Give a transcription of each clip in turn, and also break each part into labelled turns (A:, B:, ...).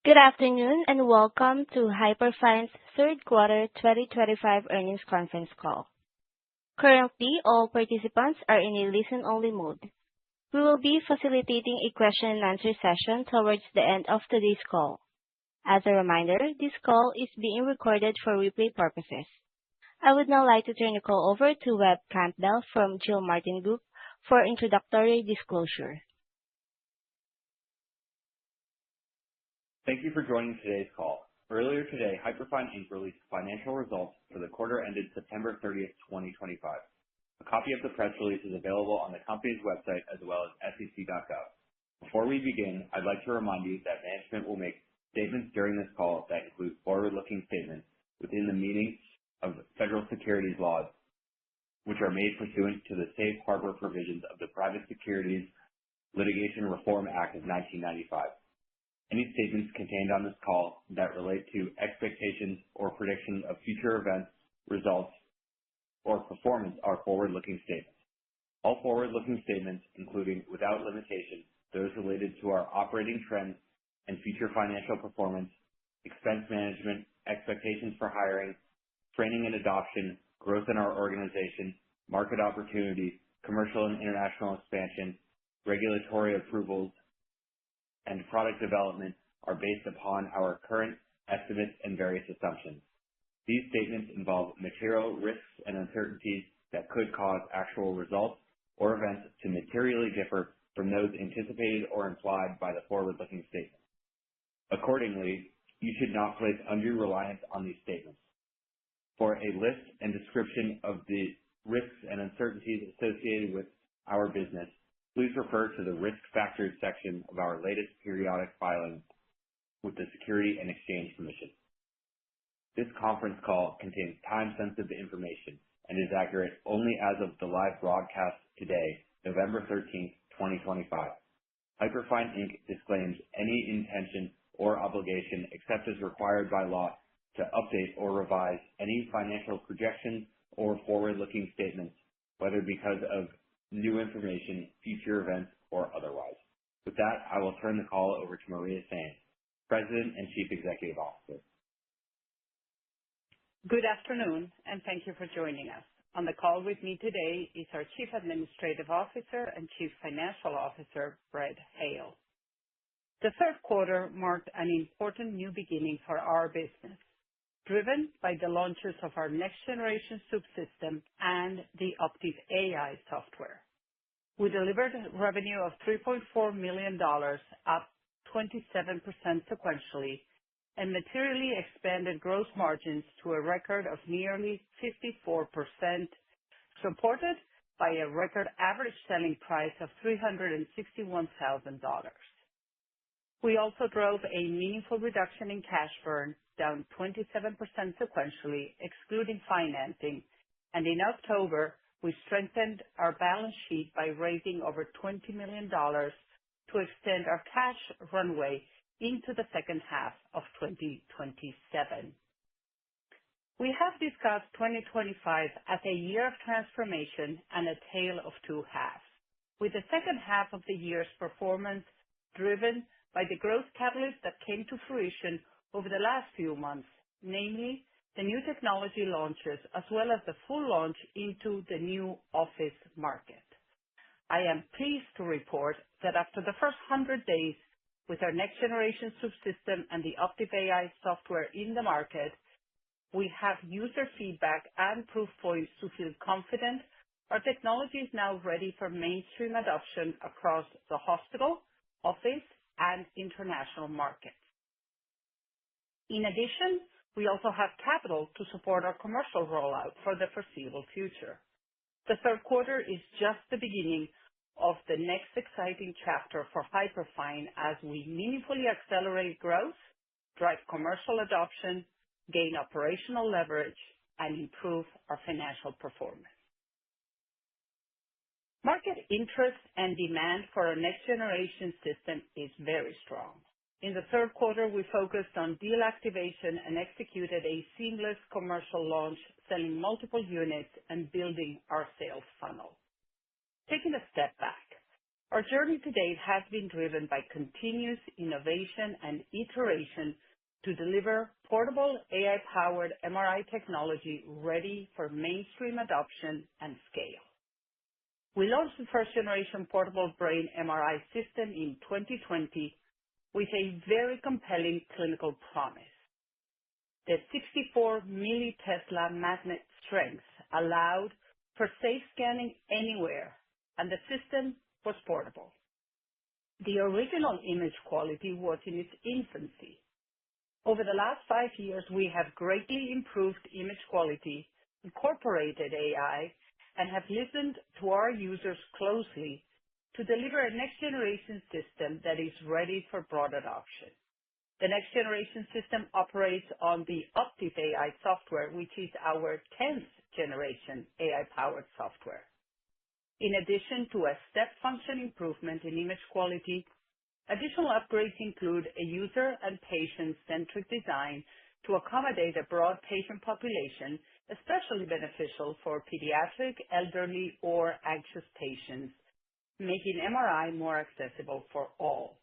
A: Good afternoon and welcome to Hyperfine's third quarter 2025 earnings conference call. Currently, all participants are in a listen-only mode. We will be facilitating a question-and-answer session towards the end of today's call. As a reminder, this call is being recorded for replay purposes. I would now like to turn the call over to Webb Campbell from Gilmartin Group for introductory disclosure.
B: Thank you for joining today's call. Earlier today, Hyperfine Inc. released financial results for the quarter ended September 30th, 2025. A copy of the press release is available on the company's website as well as sec.gov. Before we begin, I'd like to remind you that management will make statements during this call that include forward-looking statements within the meaning of federal securities laws, which are made pursuant to the safe harbor provisions of the Private Securities Litigation Reform Act of 1995. Any statements contained on this call that relate to expectations or predictions of future events, results, or performance are forward-looking statements. All forward-looking statements, including without limitation, those related to our operating trends and future financial performance, expense management, expectations for hiring, training and adoption, growth in our organization, market opportunities, commercial and international expansion, regulatory approvals, and product development are based upon our current estimates and various assumptions. These statements involve material risks and uncertainties that could cause actual results or events to materially differ from those anticipated or implied by the forward-looking statements. Accordingly, you should not place undue reliance on these statements. For a list and description of the risks and uncertainties associated with our business, please refer to the Risk Factors section of our latest periodic filing with the Securities and Exchange Commission. This conference call contains time-sensitive information and is accurate only as of the live broadcast today, November 13th, 2025. Hyperfine Inc. disclaims any intention or obligation, except as required by law, to update or revise any financial projections or forward-looking statements, whether because of new information, future events, or otherwise. With that, I will turn the call over to Maria Sainz, President and Chief Executive Officer.
C: Good afternoon, and thank you for joining us. On the call with me today is our Chief Administrative Officer and Chief Financial Officer, Brett Hale. The third quarter marked an important new beginning for our business, driven by the launches of our next-generation subsystem and the Optiv AI software. We delivered revenue of $3.4 million, up 27% sequentially, and materially expanded gross margins to a record of nearly 54%, supported by a record average selling price of $361,000. We also drove a meaningful reduction in cash burn, down 27% sequentially, excluding financing, and in October, we strengthened our balance sheet by raising over $20 million to extend our cash runway into the second half of 2027. We have discussed 2025 as a year of transformation and a tale of two halves, with the second half of the year's performance driven by the growth catalyst that came to fruition over the last few months, namely the new technology launches as well as the full launch into the new office market. I am pleased to report that after the first 100 days with our next-generation subsystem and the Optiv AI software in the market, we have user feedback and proof points to feel confident our technology is now ready for mainstream adoption across the hospital, office, and international markets. In addition, we also have capital to support our commercial rollout for the foreseeable future. The third quarter is just the beginning of the next exciting chapter for Hyperfine as we meaningfully accelerate growth, drive commercial adoption, gain operational leverage, and improve our financial performance. Market interest and demand for our next-generation system is very strong. In the third quarter, we focused on deal activation and executed a seamless commercial launch, selling multiple units and building our sales funnel. Taking a step back, Our journey to date has been driven by continuous innovation and iteration to deliver portable AI-powered MRI technology ready for mainstream adoption and scale. We launched the first-generation portable brain MRI system in 2020 with a very compelling clinical promise. The 64 millitesla magnet strength allowed for safe scanning anywhere, and the system was portable. The original image quality was in its infancy. Over the last 5 years, we have greatly improved image quality, incorporated AI, and have listened to our users closely to deliver a next-generation system that is ready for broad adoption. The next-generation system operates on the Optiv AI software, which is our 10th generation AI-powered software. In addition to a step function improvement in image quality, additional upgrades include a user and patient-centric design to accommodate a broad patient population, especially beneficial for pediatric, elderly, or anxious patients, making MRI more accessible for all.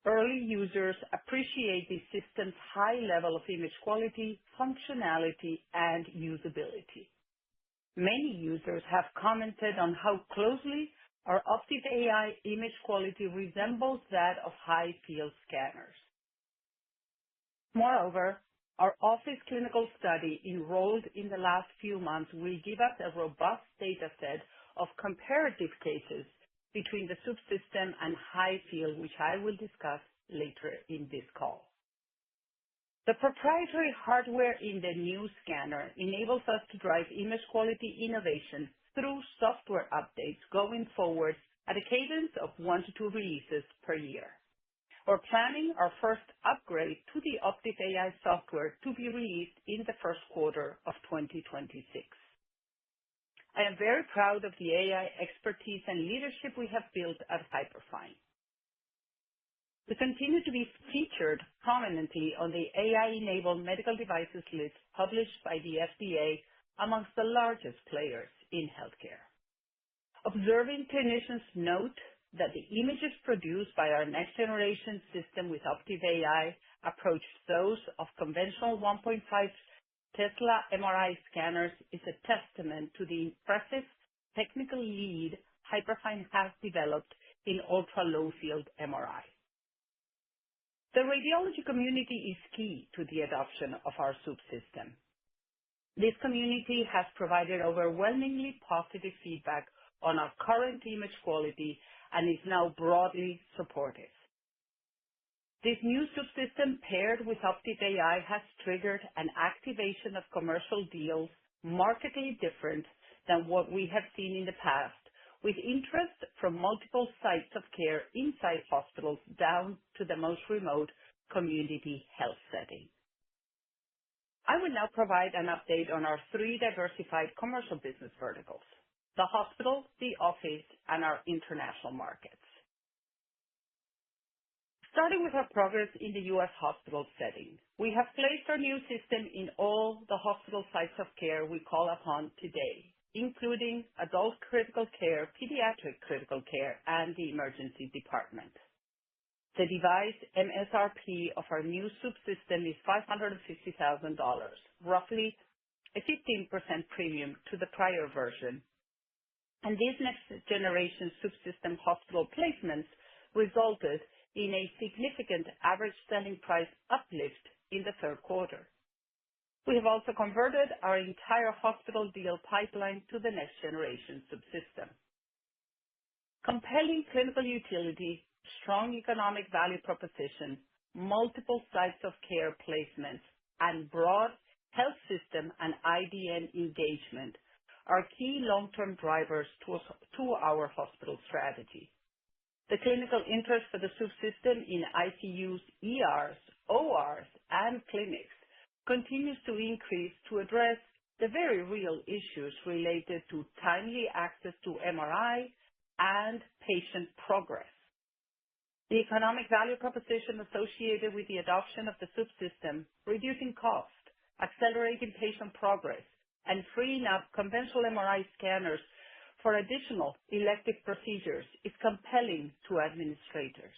C: Early users appreciate the system's high level of image quality, functionality, and usability. Many users have commented on how closely our Optiv AI image quality resembles that of high-field scanners. Moreover, our office clinical study enrolled in the last few months will give us a robust data set of comparative cases between the subsystem and high-field, which I will discuss later in this call. The proprietary hardware in the new scanner enables us to drive image quality innovation through software updates going forward at a cadence of 1 to 2 releases per year. We're planning our first upgrade to the Optiv AI software to be released in the first quarter of 2026. I am very proud of the AI expertise and leadership we have built at Hyperfine. We continue to be featured prominently on the AI-enabled medical devices list published by the FDA amongst the largest players in healthcare. Observing clinicians note that the images produced by our next-generation system with Optiv AI approach those of conventional 1.5 Tesla MRI scanners is a testament to the impressive technical lead Hyperfine has developed in ultra-low field MRI. The radiology community is key to the adoption of our subsystem. This community has provided overwhelmingly positive feedback on our current image quality and is now broadly supportive. This new subsystem paired with Optiv AI has triggered an activation of commercial deals markedly different than what we have seen in the past, with interest from multiple sites of care inside hospitals down to the most remote community health setting. I will now provide an update on our 3 diversified commercial business verticals: the hospital, the office, and our international markets. Starting with our progress in the U.S. hospital setting, we have placed our new system in all the hospital sites of care we call upon today, including adult critical care, pediatric critical care, and the emergency department. The device MSRP of our new subsystem is $550,000, roughly a 15% premium to the prior version. And these next-generation subsystem hospital placements resulted in a significant average selling price uplift in the third quarter. We have also converted our entire hospital deal pipeline to the next-generation subsystem. Compelling clinical utility, strong economic value proposition, multiple sites of care placements, and broad health system and IDN engagement are key long-term drivers to our hospital strategy. The clinical interest for the subsystem in ICUs, ERs, ORs, and clinics continues to increase to address the very real issues related to timely access to MRI and patient progress. The economic value proposition associated with the adoption of the subsystem, reducing cost, accelerating patient progress, and freeing up conventional MRI scanners for additional elective procedures is compelling to administrators.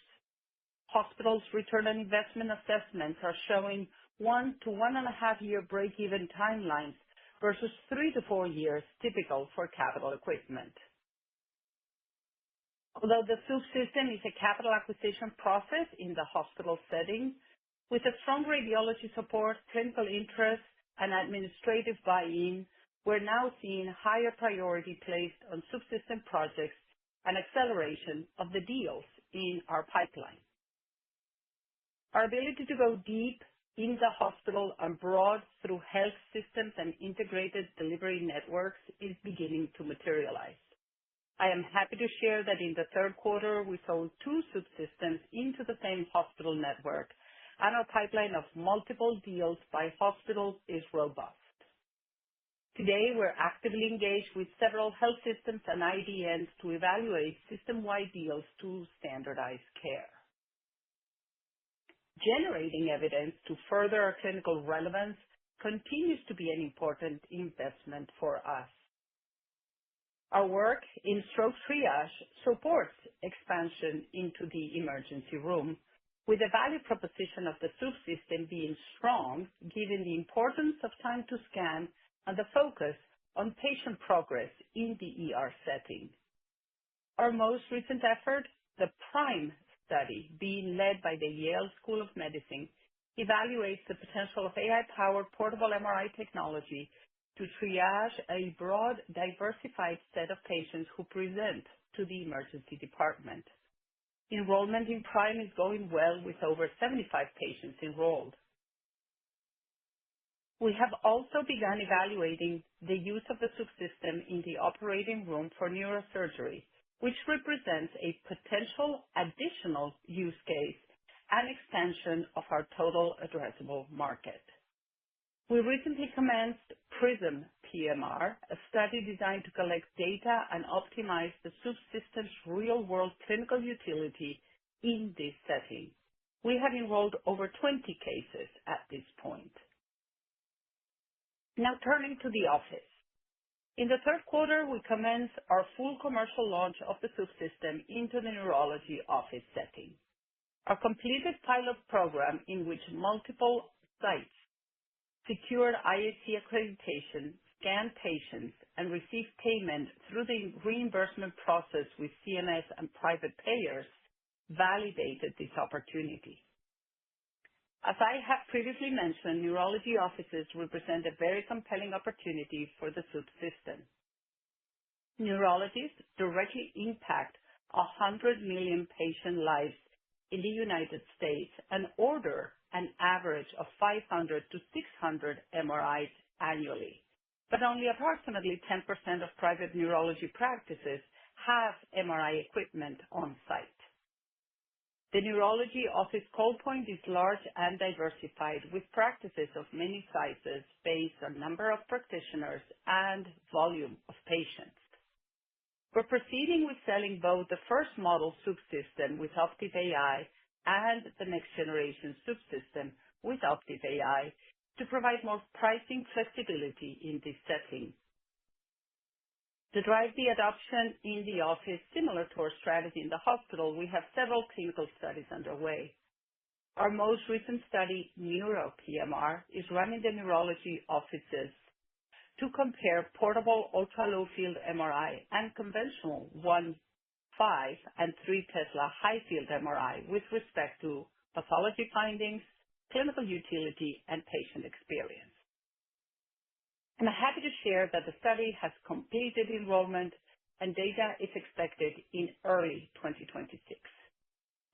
C: Hospitals' return on investment assessments are showing 1 to 1.5 year break-even timelines versus 3 to 4 years typical for capital equipment. Although the SUP system is a capital acquisition process in the hospital setting, with a strong radiology support, clinical interest, and administrative buy-in, we're now seeing higher priority placed on SUP system projects and acceleration of the deals in our pipeline. Our ability to go deep in the hospital and broad through health systems and integrated delivery networks is beginning to materialize. I am happy to share that in the third quarter, we sold 2 SUP systems into the same hospital network, and our pipeline of multiple deals by hospitals is robust. Today, we're actively engaged with several health systems and IDNs to evaluate system-wide deals to standardize care. Generating evidence to further our clinical relevance continues to be an important investment for us. Our work in stroke triage supports expansion into the emergency room, with the value proposition of the SUP system being strong, given the importance of time to scan and the focus on patient progress in the ER setting. Our most recent effort, the PRIME study being led by the Yale School of Medicine, evaluates the potential of AI-powered portable MRI technology to triage a broad, diversified set of patients who present to the emergency department. Enrollment in PRIME is going well, with over 75 patients enrolled. We have also begun evaluating the use of the SUP system in the operating room for neurosurgery, which represents a potential additional use case and expansion of our total addressable market. We recently commenced PRISM PMR, a study designed to collect data and optimize the SUP system's real-world clinical utility in this setting. We have enrolled over 20 cases at this point. Now turning to the office. In the third quarter, we commenced our full commercial launch of the SUP system into the neurology office setting. Our completed pilot program, in which multiple sites secured IAC accreditation, scanned patients, and received payment through the reimbursement process with CMS and private payers, validated this opportunity. As I have previously mentioned, neurology offices represent a very compelling opportunity for the SUP system. Neurologists directly impact 100 million patient lives in the United States and order an average of 500 to 600 MRIs annually. But only approximately 10% of private neurology practices have MRI equipment on site. The neurology office call point is large and diversified, with practices of many sizes based on number of practitioners and volume of patients. We're proceeding with selling both the first model SUP system with Optiv AI and the next generation SUP system with Optiv AI to provide more pricing flexibility in this setting. To drive the adoption in the office, similar to our strategy in the hospital, we have several clinical studies underway. Our most recent study, Neuro PMR, is run in the neurology offices to compare portable ultra-low field MRI and conventional 1.5 and 3 Tesla high field MRI with respect to pathology findings, clinical utility, and patient experience. I'm happy to share that the study has completed enrollment and data is expected in early 2026.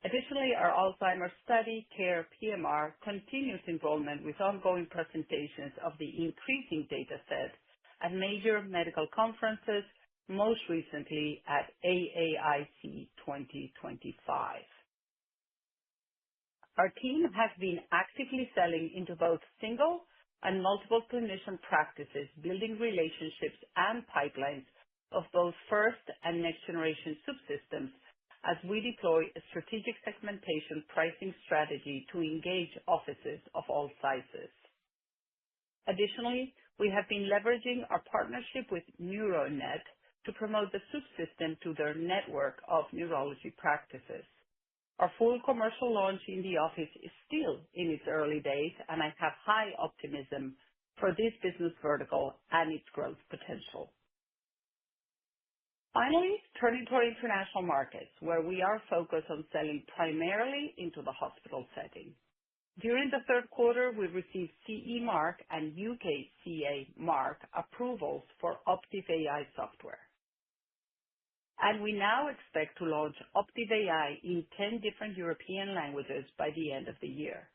C: Additionally, our Alzheimer's study, CARE PMR, continues enrollment with ongoing presentations of the increasing data set at major medical conferences, most recently at AAIC 2025. Our team has been actively selling into both single and multiple clinician practices, building relationships and pipelines of both first and next generation SUP systems as we deploy a strategic segmentation pricing strategy to engage offices of all sizes. Additionally, we have been leveraging our partnership with NeuroNet to promote the Swoop system to their network of neurology practices. Our full commercial launch in the office is still in its early days, and I have high optimism for this business vertical and its growth potential. Finally, turning to our international markets, where we are focused on selling primarily into the hospital setting. During the third quarter, we received CE Mark and UK CA Mark approvals for Optiv AI software. And we now expect to launch Optiv AI in 10 different European languages by the end of the year.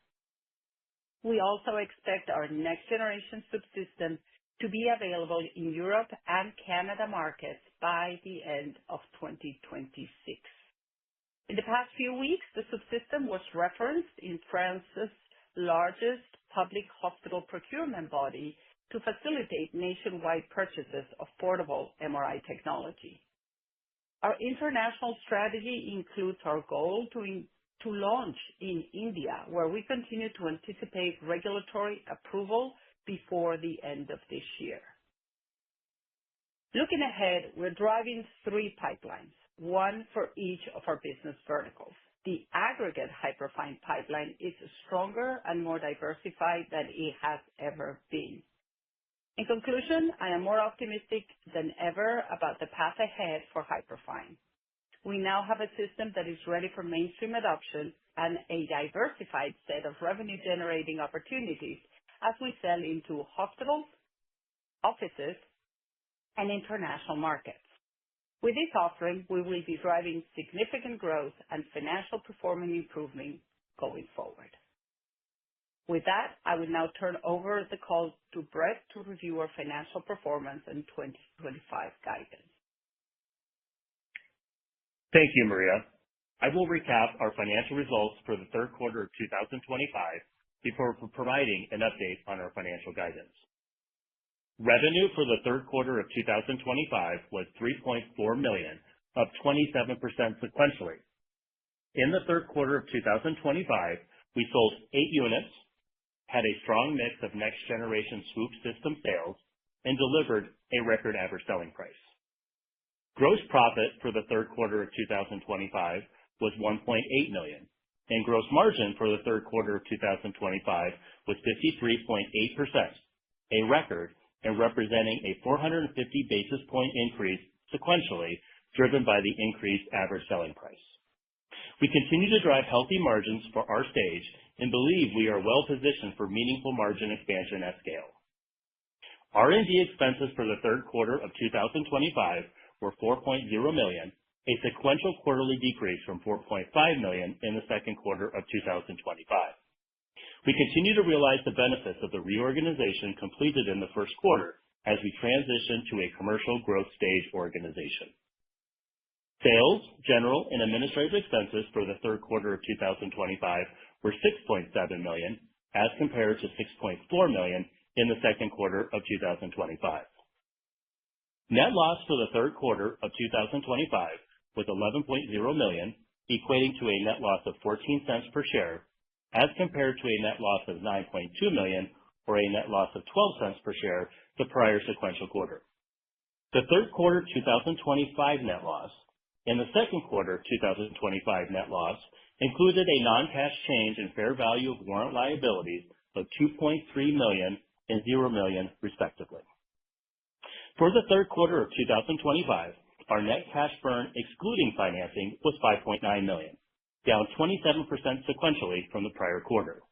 C: We also expect our next generation Swoop system to be available in Europe and Canada markets by the end of 2026. In the past few weeks, the Swoop system was referenced in France's largest public hospital procurement body to facilitate nationwide purchases of portable MRI technology. Our international strategy includes our goal to launch in India, where we continue to anticipate regulatory approval before the end of this year. Looking ahead, we're driving 3 pipelines, one for each of our business verticals. The aggregate Hyperfine pipeline is stronger and more diversified than it has ever been. In conclusion, I am more optimistic than ever about the path ahead for Hyperfine. We now have a system that is ready for mainstream adoption and a diversified set of revenue-generating opportunities as we sell into hospitals, offices, and international markets. With this offering, we will be driving significant growth and financial performance improvement going forward. With that, I will now turn over the call to Brett to review our financial performance and 2025 guidance.
D: Thank you, Maria. I will recap our financial results for the third quarter of 2025 before providing an update on our financial guidance. Revenue for the third quarter of 2025 was $3.4 million, up 27% sequentially. In the third quarter of 2025, we sold 8 units, had a strong mix of next-generation Swoop system sales, and delivered a record average selling price. Gross profit for the third quarter of 2025 was $1.8 million, and gross margin for the third quarter of 2025 was 53.8%, a record and representing a 450 basis point increase sequentially, driven by the increased average selling price. We continue to drive healthy margins for our stage and believe we are well positioned for meaningful margin expansion at scale. R&D expenses for the third quarter of 2025 were $4.0 million, a sequential quarterly decrease from $4.5 million in the second quarter of 2025. We continue to realize the benefits of the reorganization completed in the first quarter as we transition to a commercial growth stage organization. Sales, general, and administrative expenses for the third quarter of 2025 were $6.7 million, as compared to $6.4 million in the second quarter of 2025. Net loss for the third quarter of 2025 was $11.0 million, equating to a net loss of 14 cents per share, as compared to a net loss of $9.2 million or a net loss of 12 cents per share the prior sequential quarter. The third quarter 2025 net loss and the second quarter 2025 net loss included a non-cash change in fair value of warrant liabilities of $2.3 million and $0 million, respectively. For the third quarter of 2025, our net cash burn, excluding financing, was $5.9 million, down 27% sequentially from the prior quarter.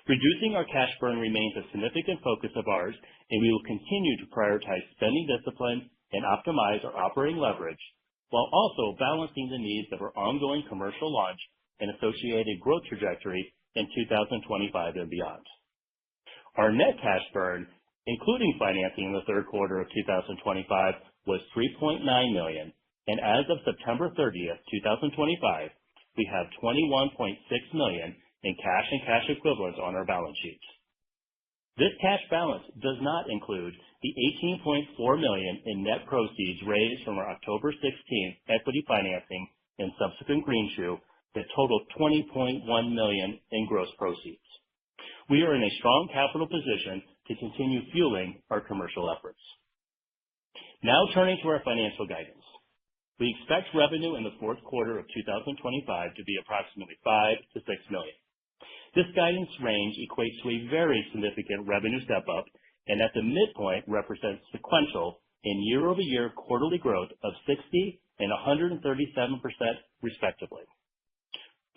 D: Reducing our cash burn remains a significant focus of ours, and we will continue to prioritize spending discipline and optimize our operating leverage, while also balancing the needs of our ongoing commercial launch and associated growth trajectory in 2025 and beyond. Our net cash burn, including financing in the third quarter of 2025, was $3.9 million, and as of September 30th, 2025, we have $21.6 million in cash and cash equivalents on our balance sheets. This cash balance does not include the $18.4 million in net proceeds raised from our October 16th equity financing and subsequent greenshoe that totaled $20.1 million in gross proceeds. We are in a strong capital position to continue fueling our commercial efforts. Now turning to our financial guidance. We expect revenue in the fourth quarter of 2025 to be approximately $5 to $6 million. This guidance range equates to a very significant revenue step-up and at the midpoint represents sequential and year-over-year quarterly growth of 60 and 137% respectively.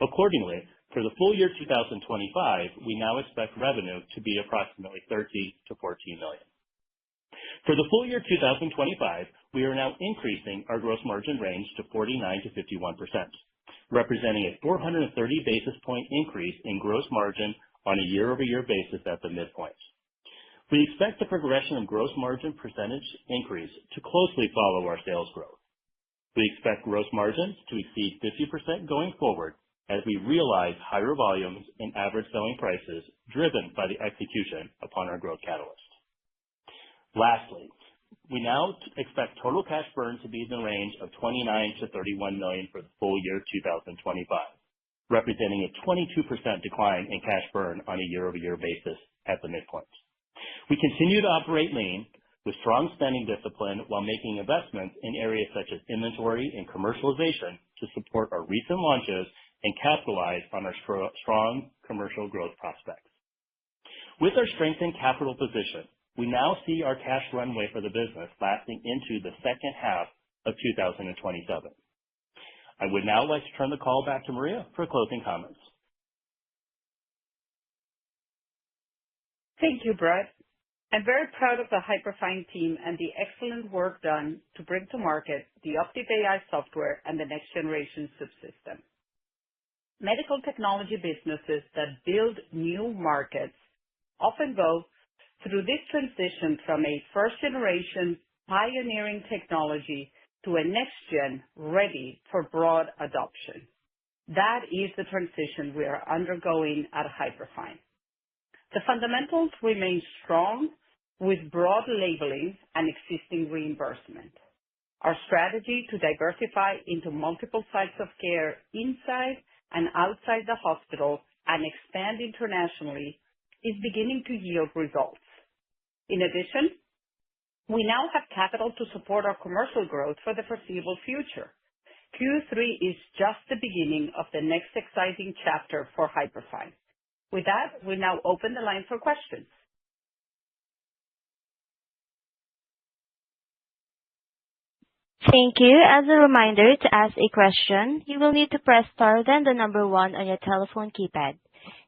D: Accordingly, for the full year 2025, we now expect revenue to be approximately $13 to $14 million. For the full year 2025, we are now increasing our gross margin range to 49 to 51%, representing a 430 basis point increase in gross margin on a year-over-year basis at the midpoint. We expect the progression of gross margin percentage increase to closely follow our sales growth. We expect gross margins to exceed 50% going forward as we realize higher volumes and average selling prices driven by the execution upon our growth catalyst. Lastly, we now expect total cash burn to be in the range of $29 to $31 million for the full year 2025, representing a 22% decline in cash burn on a year-over-year basis at the midpoint. We continue to operate lean with strong spending discipline while making investments in areas such as inventory and commercialization to support our recent launches and capitalize on our strong commercial growth prospects. With our strengthened capital position, we now see our cash runway for the business lasting into the second half of 2027. I would now like to turn the call back to Maria for closing comments.
C: Thank you, Brett. I'm very proud of the Hyperfine team and the excellent work done to bring to market the Optiv AI software and the next generation subsystem. Medical technology businesses that build new markets often go through this transition from a first-generation pioneering technology to a next-gen ready for broad adoption. That is the transition we are undergoing at Hyperfine. The fundamentals remain strong with broad labeling and existing reimbursement. Our strategy to diversify into multiple sites of care inside and outside the hospital and expand internationally is beginning to yield results. In addition, we now have capital to support our commercial growth for the foreseeable future. Q3 is just the beginning of the next exciting chapter for Hyperfine. With that, we now open the line for questions.
A: Thank you. As a reminder, to ask a question, you will need to press star then the number 1 on your telephone keypad.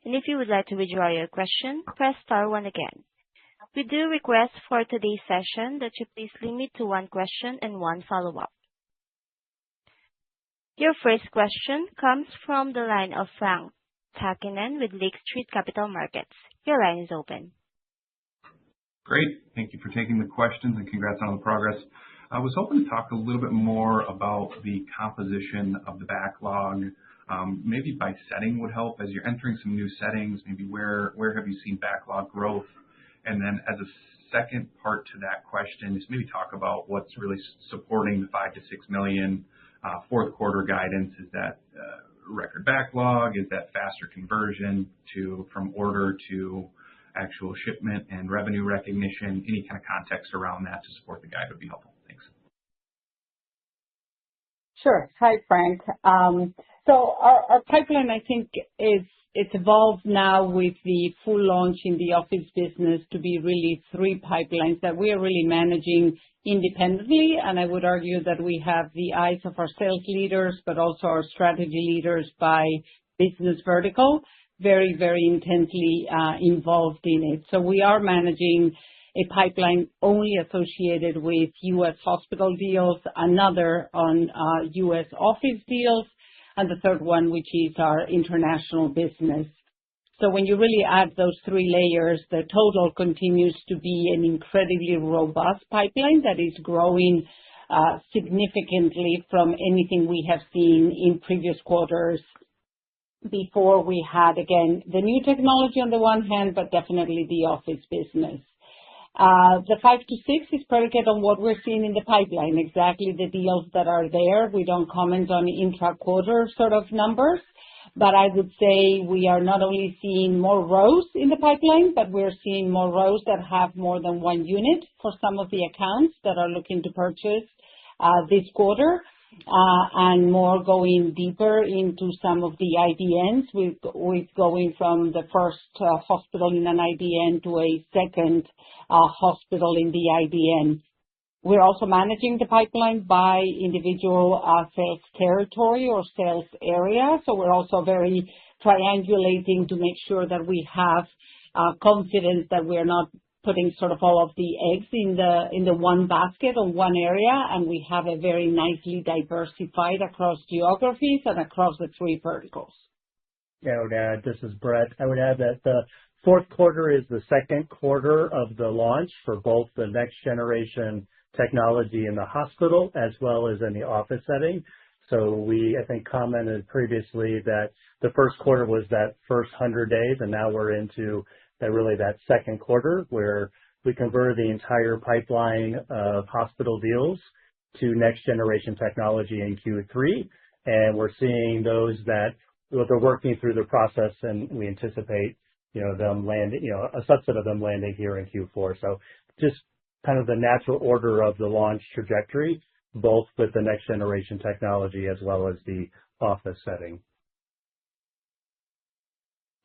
A: And if you would like to withdraw your question, press star 1 again. We do request for today's session that you please limit to one question and one follow-up. Your first question comes from the line of Frank Takkinen with Lake Street Capital Markets. Your line is open.
E: Great. Thank you for taking the questions and congrats on the progress. I was hoping to talk a little bit more about the composition of the backlog. Maybe by setting would help as you're entering some new settings. Maybe where have you seen backlog growth? And then as a second part to that question, just maybe talk about what's really supporting the $5 to $6 million fourth quarter guidance. Is that record backlog? Is that faster conversion from order to actual shipment and revenue recognition? Any kind of context around that to support the guide would be helpful. Thanks.
C: Sure. Hi, Frank. So our pipeline, I think, it's evolved now with the full launch in the office business to be really 3 pipelines that we are really managing independently. And I would argue that we have the eyes of our sales leaders, but also our strategy leaders by business vertical, very, very intensely involved in it. So we are managing a pipeline only associated with U.S. hospital deals, another on U.S. office deals, and the third one, which is our international business. So when you really add those 3 layers, the total continues to be an incredibly robust pipeline that is growing significantly from anything we have seen in previous quarters before we had, again, the new technology on the one hand, but definitely the office business. The 5 to 6 is predicated on what we're seeing in the pipeline, exactly the deals that are there. We don't comment on intra-quarter sort of numbers, But I would say we are not only seeing more rows in the pipeline, but we're seeing more rows that have more than one unit for some of the accounts that are looking to purchase this quarter, and more going deeper into some of the IDNs. We're going from the first hospital in an IDN to a second hospital in the IDN. We're also managing the pipeline by individual sales territory or sales area. So we're also very triangulating to make sure that we have confidence that we're not putting sort of all of the eggs in the one basket or one area, and we have a very nicely diversified across geographies and across the three verticals.
F: Yeah, I would add, this is Brett. I would add that the fourth quarter is the second quarter of the launch for both the next generation technology in the hospital as well as in the office setting. So we, I think, commented previously that the first quarter was that first 100 days, and now we're into that second quarter where we converted the entire pipeline of hospital deals to next generation technology in Q3. And we're seeing those that they're working through the process, and we anticipate, them landing, a subset of them landing here in Q4. So just kind of the natural order of the launch trajectory, both with the next generation technology as well as the office setting.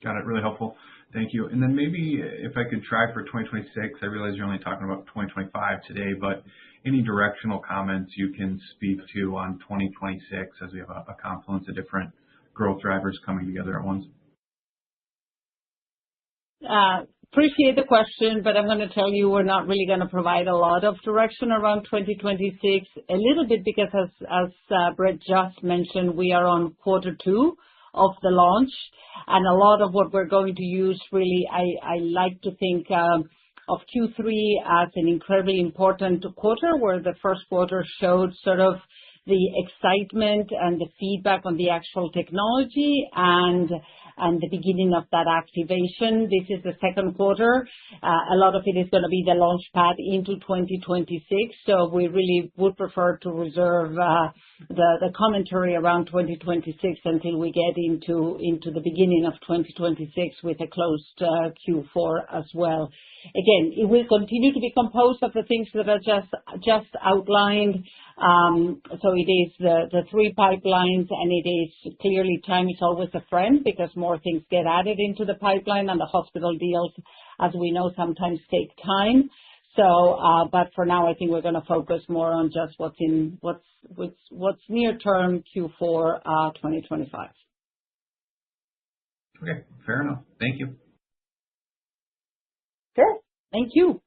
E: Got it. Really helpful. Thank you. And then maybe if I could try for 2026, I realize you're only talking about 2025 today, but any directional comments you can speak to on 2026 as we have a confluence of different growth drivers coming together at once?
C: Appreciate the question, but I'm going to tell you we're not really going to provide a lot of direction around 2026, a little bit because as Brett just mentioned, we are on quarter 2 of the launch, and a lot of what we're going to use really, I like to think of Q3 as an incredibly important quarter where the first quarter showed sort of the excitement and the feedback on the actual technology and the beginning of that activation. This is the second quarter. A lot of it is going to be the launch pad into 2026. So we really would prefer to reserve the commentary around 2026 until we get into the beginning of 2026 with a closed Q4 as well. Again, it will continue to be composed of the things that I just outlined. So it is the 3 pipelines, and it is clearly time is always a friend because more things get added into the pipeline, and the hospital deals, as we know, sometimes take time. So, but for now, I think we're going to focus more on just what's near term Q4 2025.
E: Okay, fair enough. Thank you.
C: Sure. Thank you.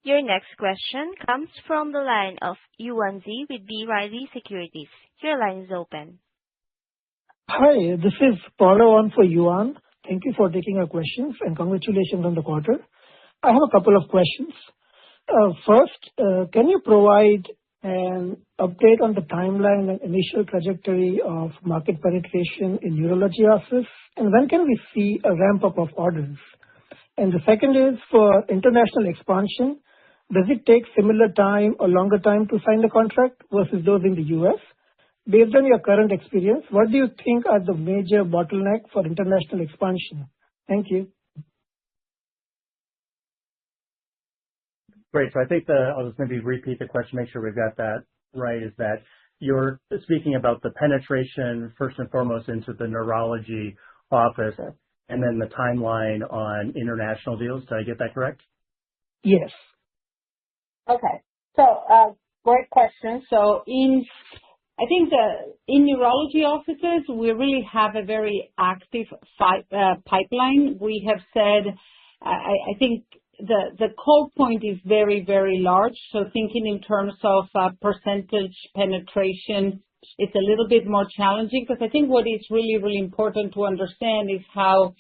A: Your next question comes from the line of Yuan Zi with B. Riley Securities. Your line is open.
G: Hi, this is Paulo on for Yuan. Thank you for taking our questions and congratulations on the quarter. I have a couple of questions. First, can you provide an update on the timeline and initial trajectory of market penetration in urology office? And when can we see a ramp up of orders? And the second is for international expansion. Does it take similar time or longer time to sign the contract versus those in the US? Based on your current experience, what do you think are the major bottlenecks for international expansion? Thank you.
F: Great. So I think I'll just maybe repeat the question, make sure we've got that right, is that you're speaking about the penetration first and foremost into the neurology office and then the timeline on international deals. Did I get that correct?
G: Yes.
C: Okay. So, great question. So I think in neurology offices, we really have a very active pipeline. We have said, I think the call point is very, very large. So thinking in terms of percentage penetration, it's a little bit more challenging because I think what is really, really important to understand is how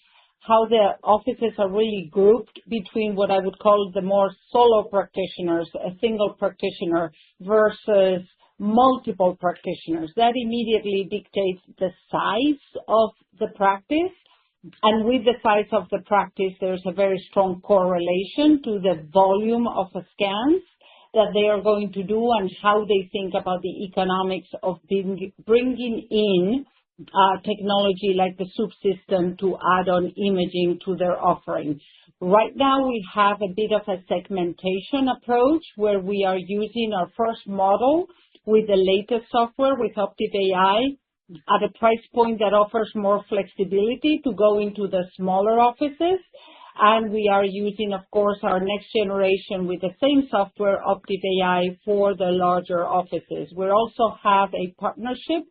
C: the offices are really grouped between what I would call the more solo practitioners, a single practitioner versus multiple practitioners. That immediately dictates the size of the practice. And with the size of the practice, there's a very strong correlation to the volume of scans that they are going to do and how they think about the economics of bringing in technology like the SOUP system to add on imaging to their offering. Right now, we have a bit of a segmentation approach where we are using our first model with the latest software with Optiv AI at a price point that offers more flexibility to go into the smaller offices. And we are using, of course, our next generation with the same software, Optiv AI, for the larger offices. We also have a partnership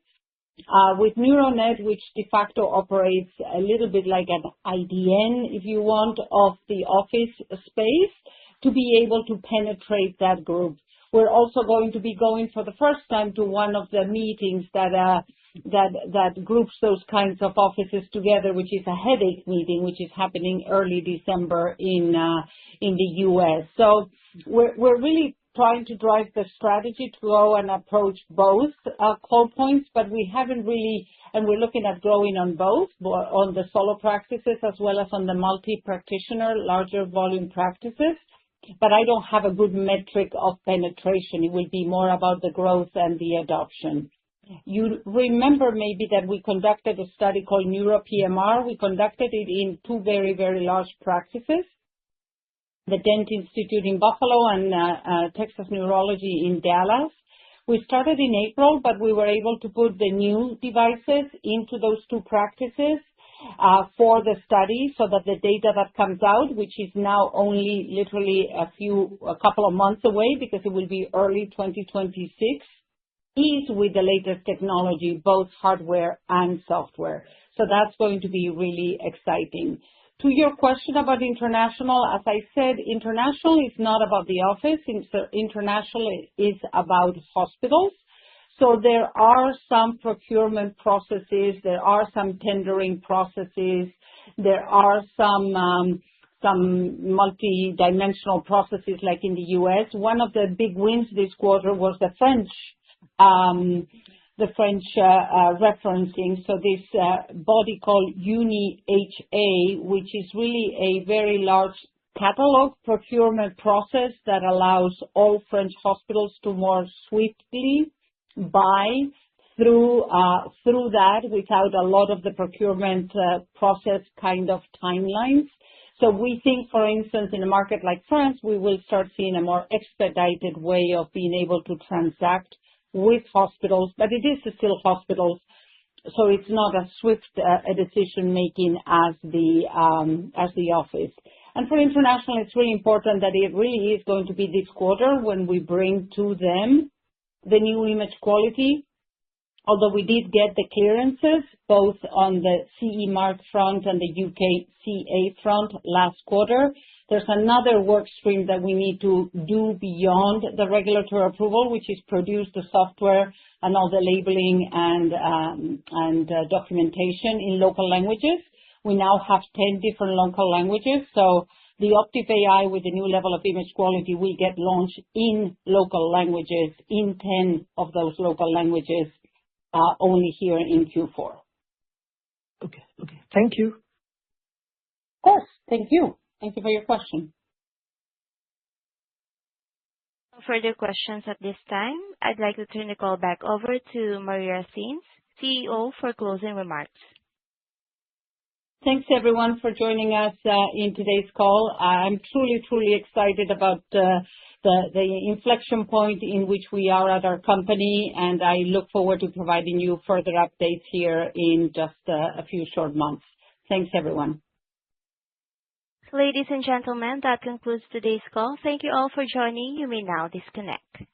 C: with Neuronet, which de facto operates a little bit like an IDN, if you want, of the office space to be able to penetrate that group. We're also going to be going for the first time to one of the meetings that groups those kinds of offices together, which is a headache meeting, which is happening early December in the U.S. So we're really trying to drive the strategy to go and approach both call points, but we haven't really, and we're looking at growing on both, on the solo practices as well as on the multi-practitioner, larger volume practices. But I don't have a good metric of penetration. It will be more about the growth and the adoption. You remember maybe that we conducted a study called NeuroPMR. We conducted it in two very, very large practices, the Dent Institute in Buffalo and Texas Neurology in Dallas. We started in April, but we were able to put the new devices into those two practices for the study so that the data that comes out, which is now only literally a couple of months away because it will be early 2026, is with the latest technology, both hardware and software. So that's going to be really exciting. To your question about international, as I said, international is not about the office. International is about hospitals. So there are some procurement processes, there are some tendering processes, there are some multi-dimensional processes like in the U.S. One of the big wins this quarter was the French referencing. So this body called UNI-HA, which is really a very large catalog procurement process that allows all French hospitals to more swiftly buy through that without a lot of the procurement process kind of timelines. So we think, for instance, in a market like France, we will start seeing a more expedited way of being able to transact with hospitals, but it is still hospitals, so it's not as swift a decision making as the office. And for international, it's really important that it really is going to be this quarter when we bring to them the new image quality. Although we did get the clearances both on the CE mark front and the UK CA front last quarter, there's another work stream that we need to do beyond the regulatory approval, which is produce the software and all the labeling and documentation in local languages. We now have 10 different local languages, so the Optiv AI with the new level of image quality will get launched in local languages, in 10 of those local languages, only here in Q4.
G: Okay. Thank you.
C: Of course. Thank you. Thank you for your question.
A: No further questions at this time. I'd like to turn the call back over to Maria Sainz, CEO, for closing remarks.
C: Thanks, everyone, for joining us in today's call. I'm truly excited about the inflection point in which we are at our company, and I look forward to providing you further updates here in just a few short months. Thanks, everyone.
A: Ladies and gentlemen, that concludes today's call. Thank you all for joining. You may now disconnect.